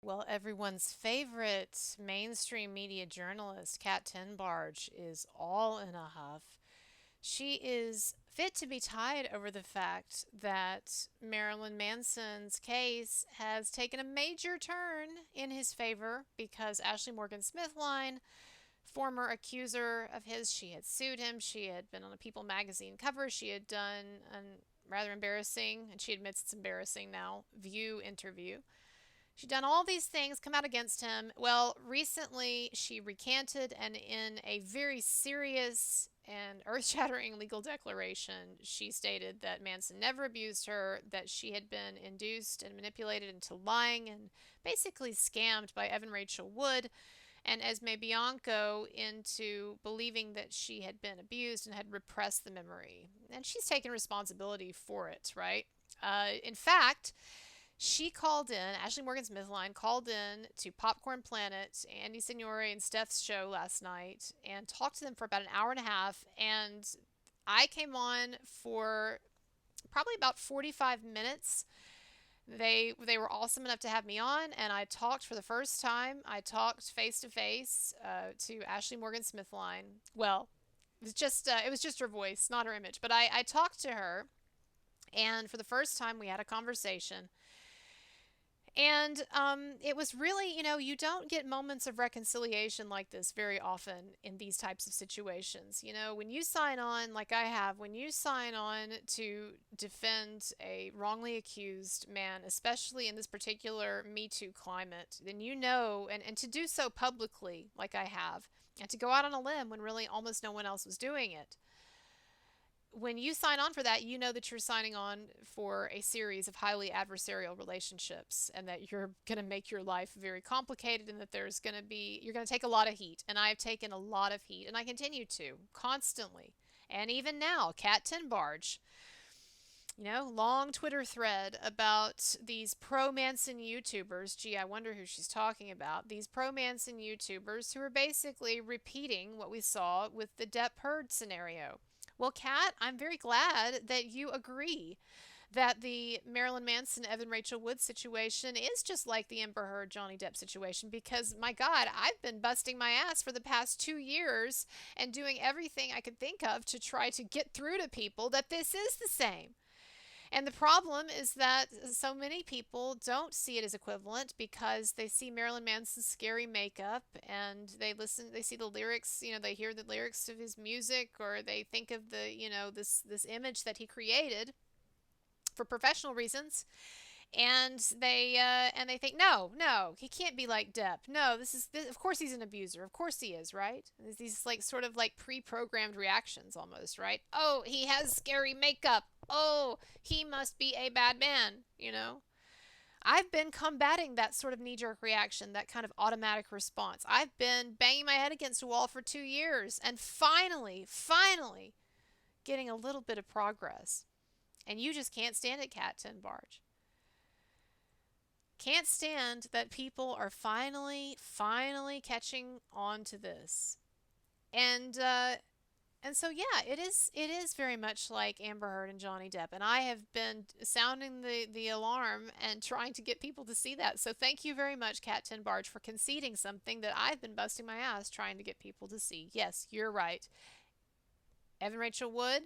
Well, everyone's favorite mainstream media journalist, Kat Tenbarge, is all in a huff. She is fit to be tied over the fact that Marilyn Manson's case has taken a major turn in his favor because Ashley Morgan Smithline, former accuser of his, she had sued him. She had been on a People magazine cover. She had done a rather embarrassing, and she admits it's embarrassing now, View interview. She'd done all these things, come out against him. Well, recently she recanted, and in a very serious and earth shattering legal declaration, she stated that Manson never abused her, that she had been induced and manipulated into lying and basically scammed by Evan Rachel Wood and Esme Bianco into believing that she had been abused and had repressed the memory. And she's taken responsibility for it, right? In fact, she called in, Ashley Morgan Smithline called in to Popcorn Planet, Andy Signore and Steph's show last night, and talked to them for about an hour and a half. And I came on for probably about 45 minutes. They were awesome enough to have me on, and I talked for the first time. I talked face to face to Ashley Morgan Smithline. Well, it was just her voice, not her image. But I talked to her, and for the first time, we had a conversation. And it was really, you don't get moments of reconciliation like this very often in these types of situations. When you sign on, like I have, when you sign on to defend a wrongly accused man, especially in this particular Me Too climate, then and to do so publicly, like I have, and to go out on a limb when really almost no one else was doing it, when you sign on for that, you know that you're signing on for a series of highly adversarial relationships and that you're going to make your life very complicated and that you're going to take a lot of heat. And I've taken a lot of heat and I continue to constantly. And even now, Kat Tenbarge, long Twitter thread about these pro Manson YouTubers. Gee, I wonder who she's talking about. These pro Manson YouTubers who are basically repeating what we saw with the Depp Heard scenario. Well, Kat, I'm very glad that you agree that the Marilyn Manson, Evan Rachel Wood situation is just like the Amber Heard, Johnny Depp situation because, my God, I've been busting my ass for the past 2 years and doing everything I could think of to try to get through to people that this is the same. And the problem is that so many people don't see it as equivalent because they see Marilyn Manson's scary makeup and they see the lyrics, they hear the lyrics of his music or they think of this image that he created for professional reasons and they think no he can't be like Depp. No, of course he's an abuser, of course he is, right? There's these like sort of like pre-programmed reactions almost, right? Oh, he has scary makeup, oh, he must be a bad man. I've been combating that sort of knee-jerk reaction, that kind of automatic response. I've been banging my head against a wall for 2 years and finally getting a little bit of progress. And you just can't stand it, Kat Tenbarge. Can't stand that people are finally catching on to this. And and so yeah, it is very much like Amber Heard and Johnny Depp, and I have been sounding the alarm and trying to get people to see that. So thank you very much, Kat Tenbarge, for conceding something that I've been busting my ass trying to get people to see. Yes, you're right. Evan Rachel Wood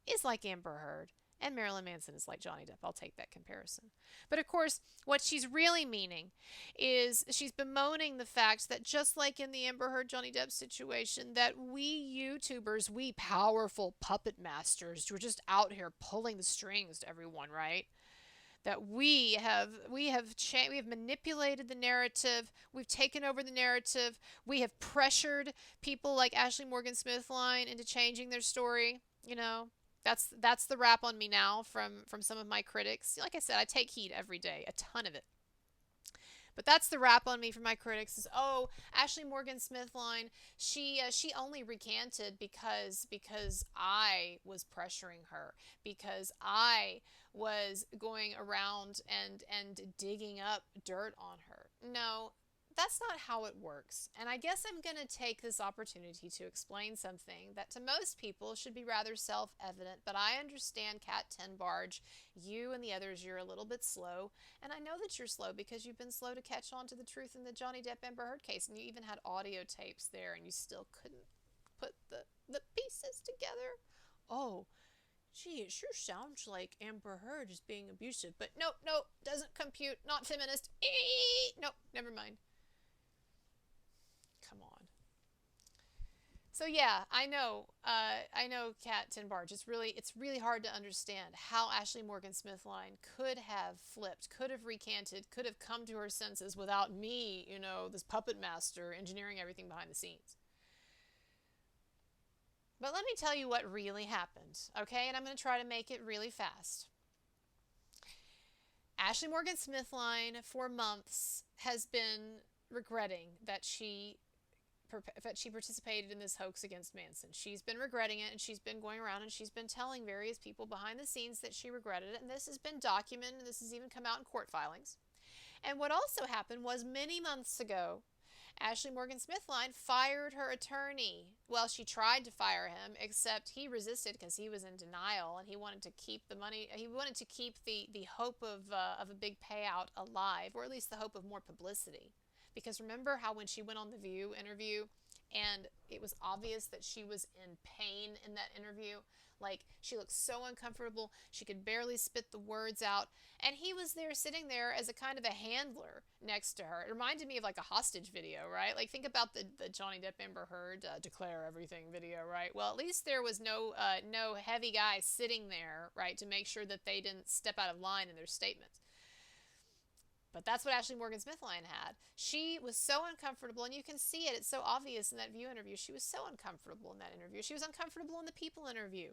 is like Amber Heard. And Marilyn Manson is like Johnny Depp. I'll take that comparison. But of course, what she's really meaning is she's bemoaning the fact that just like in the Amber Heard Johnny Depp situation, that we YouTubers, we powerful puppet masters, we're just out here pulling the strings to everyone, right? That we have manipulated the narrative, we've taken over the narrative, we have pressured people like Ashley Morgan Smithline into changing their story. That's the rap on me now from some of my critics. Like I said, I take heat every day, a ton of it. But that's the rap on me from my critics is, oh, Ashley Morgan Smithline, she only recanted because I was pressuring her, because I was going around and digging up dirt on her. No, that's not how it works. And I guess I'm going to take this opportunity to explain something that to most people should be rather self-evident, but I understand, Cat Tenbarge, you and the others, you're a little bit slow, and I know that you're slow because you've been slow to catch on to the truth in the Johnny Depp Amber Heard case, and you even had audio tapes there, and you still couldn't put the pieces together. Oh, gee, it sure sounds like Amber Heard is being abusive, but nope, nope, doesn't compute, not feminist. Nope, never mind. Come on. So yeah, I know, Kat Tenbarge. It's really hard to understand how Ashley Morgan Smithline could have flipped, could have recanted, could have come to her senses without me, this puppet master engineering everything behind the scenes. But let me tell you what really happened, okay? And I'm going to try to make it really fast. Ashley Morgan Smithline, for months, has been regretting that she participated in this hoax against Manson. She's been regretting it, and she's been going around and she's been telling various people behind the scenes that she regretted it, and this has been documented, and this has even come out in court filings. And what also happened was many months ago, Ashley Morgan Smithline fired her attorney. Well, she tried to fire him, except he resisted because he was in denial, and he wanted to keep the money. He wanted to keep the hope of a big payout alive, or at least the hope of more publicity. Because remember how when she went on the View interview, and it was obvious that she was in pain in that interview. Like, she looked so uncomfortable, she could barely spit the words out, and he was there sitting there as a kind of a handler next to her. It reminded me of like a hostage video, right? Like, think about the Johnny Depp Amber Heard declare everything video, right? Well, at least there was no heavy guy sitting there, right, to make sure that they didn't step out of line in their statements. But that's what Ashley Morgan Smithline had. She was so uncomfortable, and you can see it. It's so obvious in that View interview. She was so uncomfortable in that interview. She was uncomfortable in the People interview.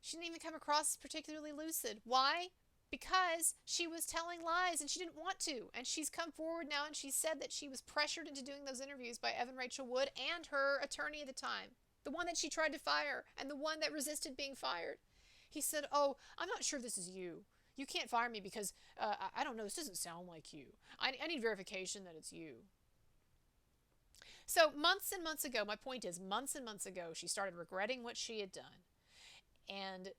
She didn't even come across particularly lucid. Why? Because she was telling lies, and she didn't want to. And she's come forward now, and she said that she was pressured into doing those interviews by Evan Rachel Wood and her attorney at the time, the one that she tried to fire and the one that resisted being fired. He said, "Oh, I'm not sure this is you. You can't fire me because, I don't know, this doesn't sound like you. I need verification that it's you." So months and months ago, my point is, months and months ago, she started regretting what she had done. And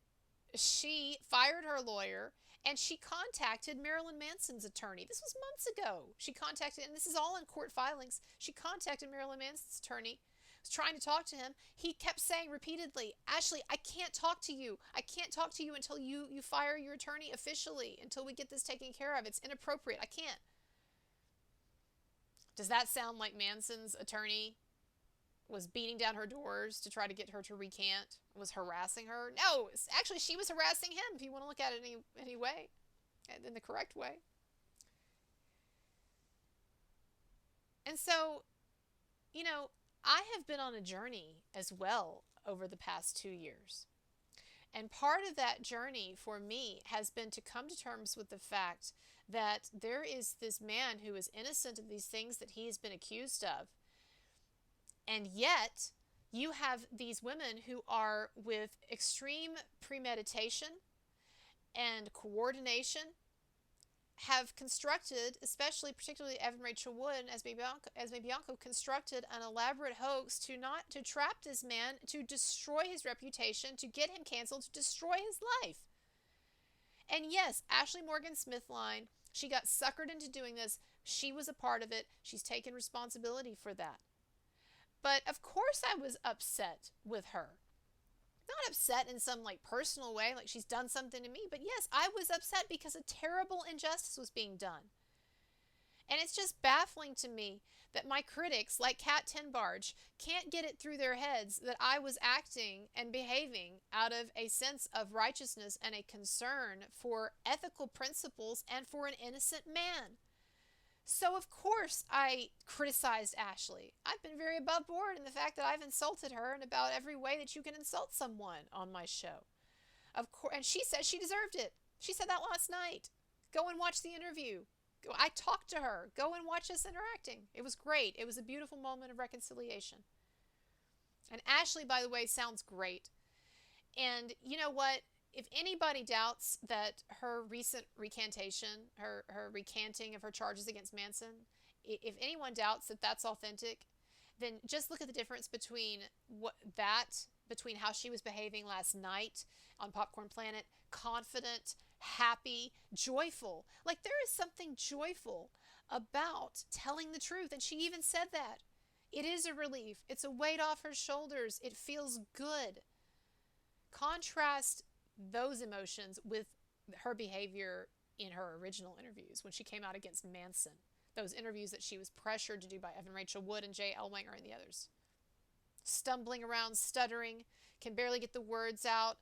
she fired her lawyer, and she contacted Marilyn Manson's attorney. This was months ago. She contacted, and this is all in court filings, she contacted Marilyn Manson's attorney, was trying to talk to him. He kept saying repeatedly, "Ashley, I can't talk to you. I can't talk to you until you fire your attorney officially, until we get this taken care of. It's inappropriate. I can't." Does that sound like Manson's attorney was beating down her doors to try to get her to recant, was harassing her? No, actually, she was harassing him, if you want to look at it any way, in the correct way. And so, I have been on a journey as well over the past 2 years. And part of that journey for me has been to come to terms with the fact that there is this man who is innocent of these things that he has been accused of. And yet, you have these women who are, with extreme premeditation and coordination, have constructed, particularly Evan Rachel Wood as Esme Bianco, constructed an elaborate hoax to trap this man, to destroy his reputation, to get him canceled, to destroy his life. And yes, Ashley Morgan Smithline, she got suckered into doing this. She was a part of it. She's taken responsibility for that. But of course I was upset with her. Not upset in some personal way, like she's done something to me, but yes, I was upset because a terrible injustice was being done. And it's just baffling to me that my critics, like Kat Tenbarge, can't get it through their heads that I was acting and behaving out of a sense of righteousness and a concern for ethical principles and for an innocent man. So of course I criticized Ashley. I've been very above board in the fact that I've insulted her in about every way that you can insult someone on my show. Of course, and she said she deserved it. She said that last night. Go and watch the interview. I talked to her. Go and watch us interacting. It was great. It was a beautiful moment of reconciliation. And Ashley, by the way, sounds great. And you know what? If anybody doubts that her recent recantation, her recanting of her charges against Manson if anyone doubts that that's authentic, then just look at the difference between between how she was behaving last night on Popcorn Planet, confident, happy, joyful. Like, there is something joyful about telling the truth, and she even said that. It is a relief. It's a weight off her shoulders. It feels good. Contrast those emotions with her behavior in her original interviews when she came out against Manson. Those interviews that she was pressured to do by Evan Rachel Wood and Jay Elwanger and the others. Stumbling around, stuttering, can barely get the words out.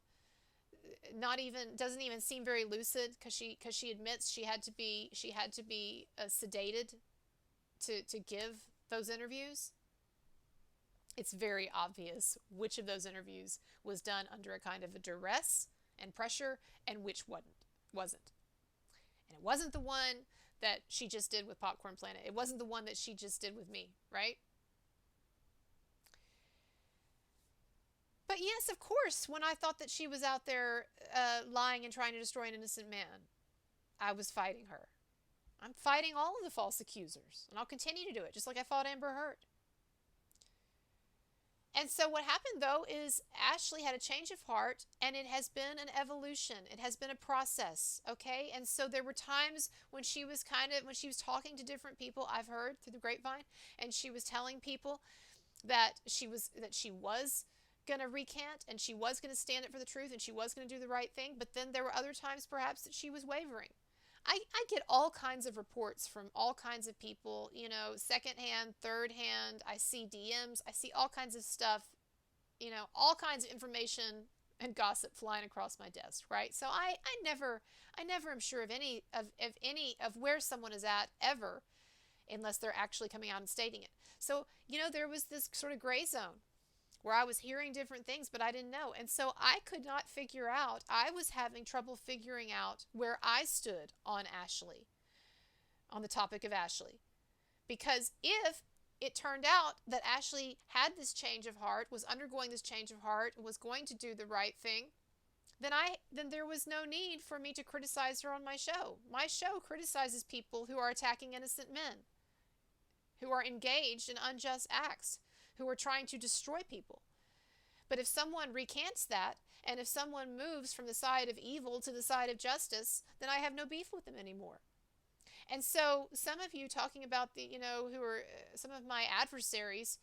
Doesn't even seem very lucid because she admits she had to be sedated to give those interviews. It's very obvious which of those interviews was done under a kind of a duress and pressure and which wasn't. And it wasn't the one that she just did with Popcorn Planet. It wasn't the one that she just did with me, right? But yes, of course, when I thought that she was out there lying and trying to destroy an innocent man, I was fighting her. I'm fighting all of the false accusers, and I'll continue to do it, just like I fought Amber Heard. And so what happened, though, is Ashley had a change of heart, and it has been an evolution. It has been a process, okay? And so there were times when she was talking to different people, I've heard through the grapevine, and she was telling people that she was going to recant, and she was going to stand up for the truth, and she was going to do the right thing. But then there were other times, perhaps, that she was wavering. I get all kinds of reports from all kinds of people, secondhand, third hand. I see DMs. I see all kinds of stuff, all kinds of information and gossip flying across my desk, right? So I never am sure of any of where someone is at ever, unless they're actually coming out and stating it. So, there was this sort of gray zone where I was hearing different things, but I didn't know. And so I could not figure out, I was having trouble figuring out where I stood on Ashley, on the topic of Ashley. Because if it turned out that Ashley had this change of heart, was undergoing this change of heart, was going to do the right thing, then there was no need for me to criticize her on my show. My show criticizes people who are attacking innocent men, who are engaged in unjust acts, who are trying to destroy people. But if someone recants that, and if someone moves from the side of evil to the side of justice, then I have no beef with them anymore. And so some of you talking about who are some of my adversaries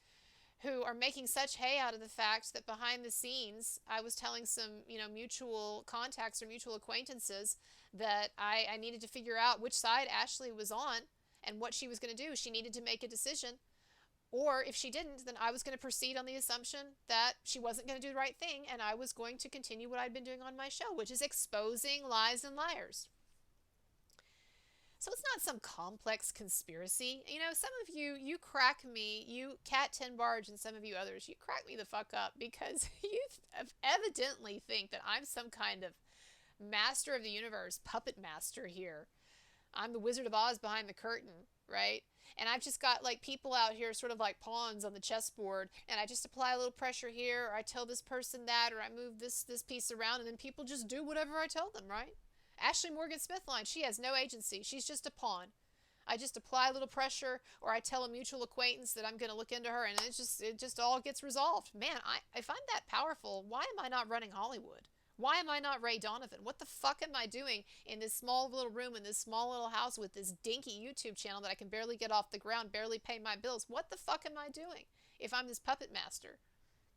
who are making such hay out of the fact that behind the scenes, I was telling some, mutual contacts or mutual acquaintances that I needed to figure out which side Ashley was on and what she was going to do. She needed to make a decision. Or if she didn't, then I was going to proceed on the assumption that she wasn't going to do the right thing, and I was going to continue what I'd been doing on my show, which is exposing lies and liars. So it's not some complex conspiracy. Some of you crack me, you Cat Tenbarge and some of you others, you crack me the fuck up because you evidently think that I'm some kind of master of the universe, puppet master here. I'm the Wizard of Oz behind the curtain, right? And I've just got people out here sort of like pawns on the chessboard, and I just apply a little pressure here, or I tell this person that, or I move this piece around, and then people just do whatever I tell them, right? Ashley Morgan Smith line, she has no agency. She's just a pawn. I just apply a little pressure, or I tell a mutual acquaintance that I'm going to look into her, and it just all gets resolved. Man, if I'm that powerful, why am I not running Hollywood? Why am I not Ray Donovan? What the fuck am I doing in this small little room, in this small little house with this dinky YouTube channel that I can barely get off the ground, barely pay my bills? What the fuck am I doing if I'm this puppet master?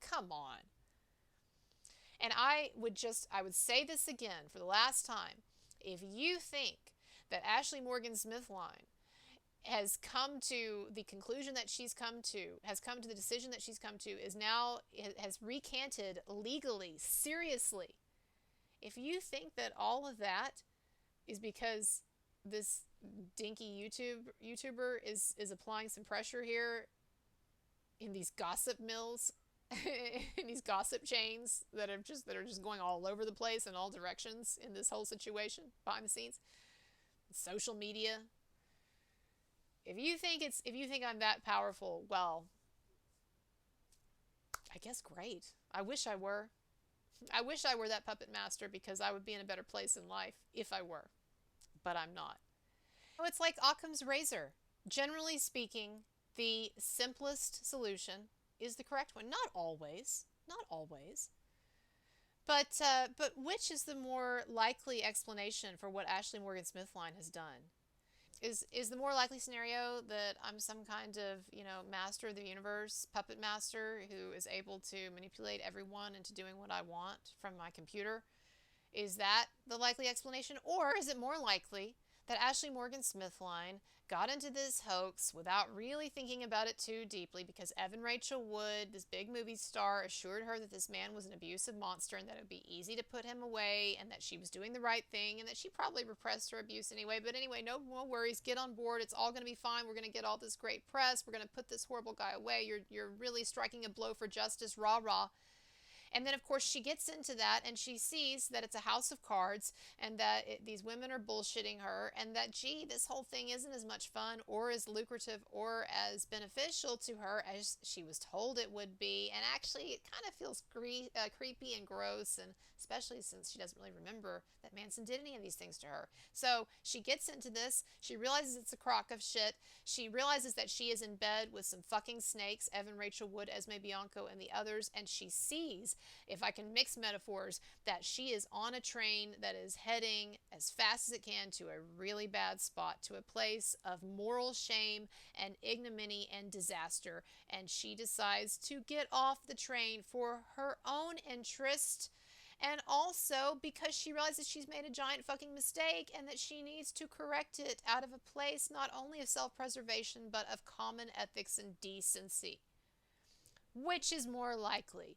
Come on. And I would say this again for the last time. If you think that Ashley Morgan Smith line has come to the conclusion that she's come to, has come to the decision that she's come to, has recanted legally, seriously, if you think that all of that is because this dinky YouTuber is applying some pressure here in these gossip mills, in these gossip chains that are just going all over the place in all directions in this whole situation behind the scenes, social media. If you think I'm that powerful, well, I guess great. I wish I were. I wish I were that puppet master because I would be in a better place in life if I were. But I'm not. Oh, it's like Occam's razor. Generally speaking, the simplest solution is the correct one. Not always. Not always. But which is the more likely explanation for what Ashley Morgan Smithline has done? Is the more likely scenario that I'm some kind of, master of the universe, puppet master who is able to manipulate everyone into doing what I want from my computer? Is that the likely explanation? Or is it more likely that Ashley Morgan Smithline got into this hoax without really thinking about it too deeply because Evan Rachel Wood, this big movie star, assured her that this man was an abusive monster and that it would be easy to put him away and that she was doing the right thing and that she probably repressed her abuse anyway. But anyway, no more worries. Get on board. It's all going to be fine. We're going to get all this great press. We're going to put this horrible guy away. You're really striking a blow for justice. Rah, rah. And then, of course, she gets into that and she sees that it's a house of cards and that these women are bullshitting her and that, gee, this whole thing isn't as much fun or as lucrative or as beneficial to her as she was told it would be. And actually, it kind of feels creepy and gross, and especially since she doesn't really remember that Manson did any of these things to her. So she gets into this. She realizes it's a crock of shit. She realizes that she is in bed with some fucking snakes, Evan Rachel Wood, Esme Bianco, and the others, and she sees, if I can mix metaphors, that she is on a train that is heading as fast as it can to a really bad spot, to a place of moral shame and ignominy and disaster. And she decides to get off the train for her own interest, and also because she realizes she's made a giant fucking mistake and that she needs to correct it out of a place not only of self-preservation but of common ethics and decency. Which is more likely?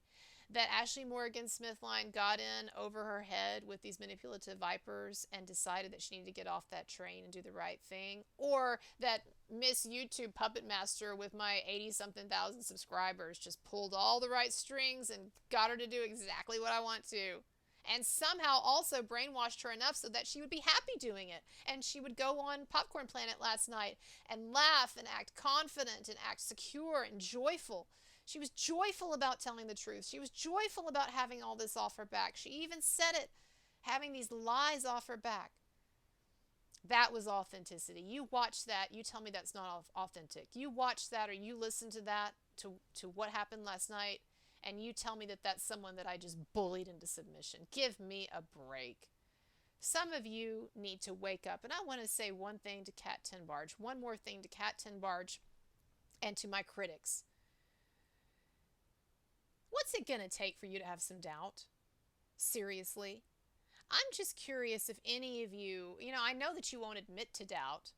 That Ashley Morgan Smithline got in over her head with these manipulative vipers and decided that she needed to get off that train and do the right thing? Or that Miss YouTube Puppet Master with my 80-something thousand subscribers just pulled all the right strings and got her to do exactly what I want to? And somehow also brainwashed her enough so that she would be happy doing it. And she would go on Popcorn Planet last night and laugh and act confident and act secure and joyful. She was joyful about telling the truth. She was joyful about having all this off her back. She even said it, having these lies off her back. That was authenticity. You watch that, you tell me that's not authentic. You watch that or you listen to that, to what happened last night, and you tell me that that's someone that I just bullied into submission. Give me a break. Some of you need to wake up. And I want to say one thing to Kat Tenbarge, one more thing to Kat Tenbarge and to my critics. What's it going to take for you to have some doubt? Seriously? I'm just curious if any of you, I know that you won't admit to doubt,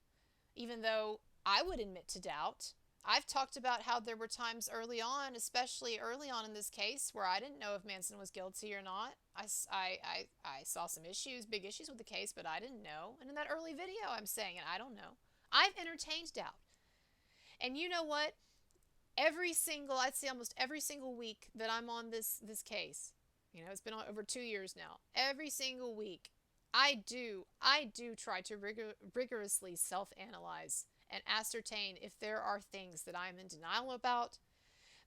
even though I would admit to doubt. I've talked about how there were times early on, especially early on in this case, where I didn't know if Manson was guilty or not. I saw some issues, big issues with the case, but I didn't know. And in that early video, I'm saying it, I don't know. I've entertained doubt. And you know what? I'd say almost every single week that I'm on this case, it's been over 2 years now. Every single week, I do try to rigorously self-analyze and ascertain if there are things that I am in denial about,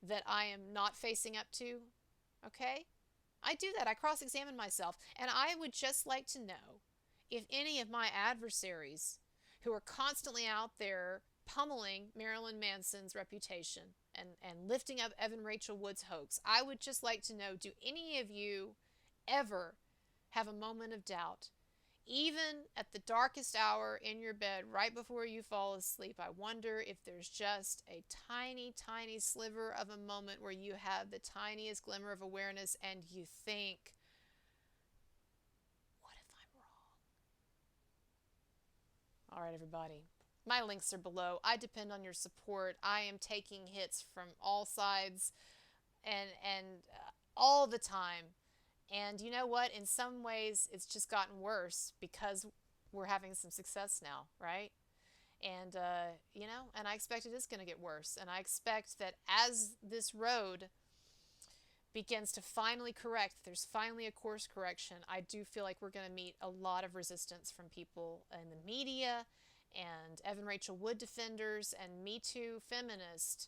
that I am not facing up to. Okay? I do that. I cross-examine myself. And I would just like to know if any of my adversaries who are constantly out there pummeling Marilyn Manson's reputation and lifting up Evan Rachel Wood's hoax, I would just like to know, do any of you ever have a moment of doubt? Even at the darkest hour in your bed, right before you fall asleep, I wonder if there's just a tiny, tiny sliver of a moment where you have the tiniest glimmer of awareness and you think, what if I'm wrong? All right, everybody. My links are below. I depend on your support. I am taking hits from all sides and all the time. And you know what? In some ways, it's just gotten worse because we're having some success now, right? And, and I expect it is going to get worse. And I expect that as this road begins to finally correct, there's finally a course correction, I do feel like we're going to meet a lot of resistance from people in the media and Evan Rachel Wood defenders and MeToo feminists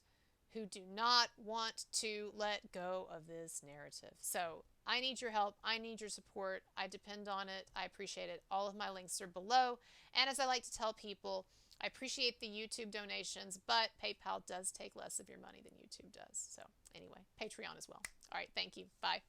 who do not want to let go of this narrative. So I need your help. I need your support. I depend on it. I appreciate it. All of my links are below. And as I like to tell people, I appreciate the YouTube donations, but PayPal does take less of your money than YouTube does. So anyway, Patreon as well. All right, thank you. Bye.